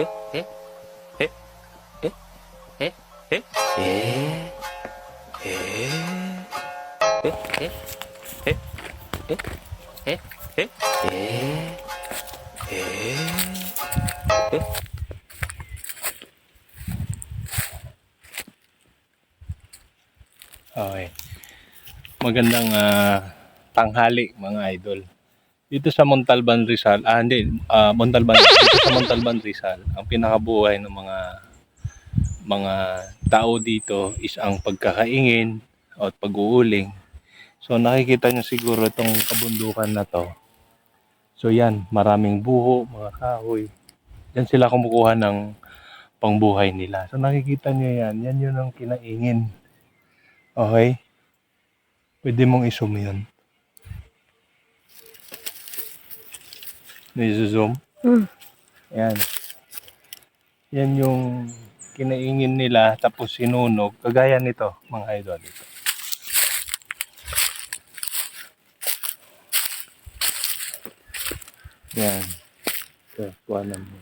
eh, eh, eh, eh, eh, eh, eh, eh, eh, eh, eh, eh, eh. Okay. Magandang tanghali mga idol. Dito sa Montalban Rizal, Montalban, dito sa Montalban Rizal, ang pinakabuhay ng mga tao dito is ang pagkakaingin o pag-uuling. So nakikita nyo siguro itong kabundukan na to. So yan, maraming buho, mga kahoy. Yan sila kumukuha ng pangbuhay nila. So nakikita nyo yan, yan yun ang kinaingin. Okay? Pwede mong i-zoom yun. Nai-zoom? Yan. Yan yung kinaingin nila tapos sinunog. Kagaya nito, mga idol. Ito. Yan. Ito, kuhanan mo.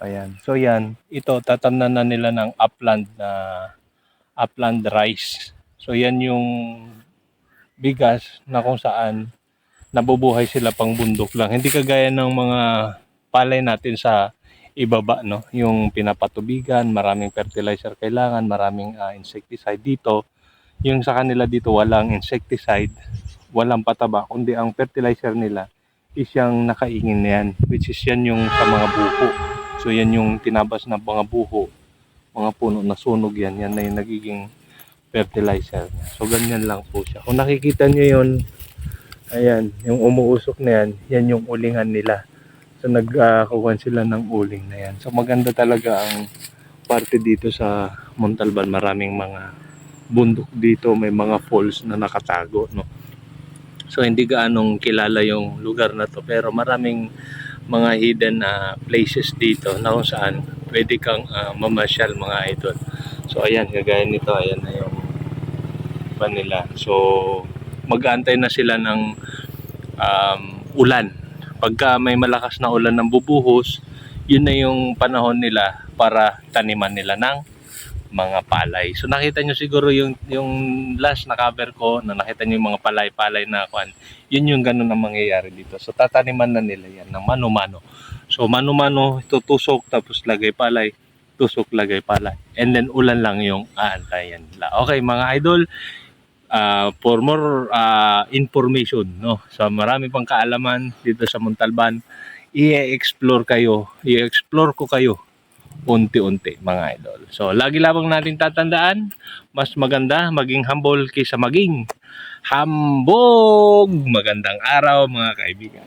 Ayan. So yan, ito tatamnan na nila ng upland rice. So yan yung bigas na kung saan nabubuhay sila pang bundok lang. Hindi kagaya ng mga palay natin sa ibaba, no? Yung pinapatubigan, maraming fertilizer kailangan, maraming insecticide dito. Yung sa kanila dito walang insecticide, walang pataba, kundi ang fertilizer nila is yung nakaingin na yan, which is yan yung sa mga buho. So yan yung tinabas na mga buho, mga puno na sunog yan, yan na yung nagiging fertilizer niya. So ganyan lang po siya. Kung nakikita nyo yun, ayan, yung umuusok na yan, yan yung ulingan nila. So nagkukuhan sila ng uling na yan. So maganda talaga ang parte dito sa Montalban. Maraming mga bundok dito, may mga falls na nakatago, no? So hindi gaanong kilala yung lugar na to, pero maraming mga hidden places dito na kung saan pwede kang mamasyal, mga idol. So ayan, kagaya nito, ayan na yung nila. So mag-aantay na sila ng ulan. Pagka may malakas na ulan ng bubuhos, yun na yung panahon nila para taniman nila ng mga palay. So nakita nyo siguro yung last na cover ko, na nakita nyo yung mga palay-palay na kwan, yun yung ganun ang mangyayari dito. So tataniman na nila yan ng mano-mano. So mano-mano, tutusok, tapos lagay palay, tusok, lagay palay. And then ulan lang yung aantayan nila. Okay mga idol, for more information, no, so marami pang kaalaman dito sa Montalban, i-explore ko kayo unti-unti, mga idol. So lagi lamang natin tatandaan, mas maganda maging humble kaysa maging hambog. Magandang araw mga kaibigan.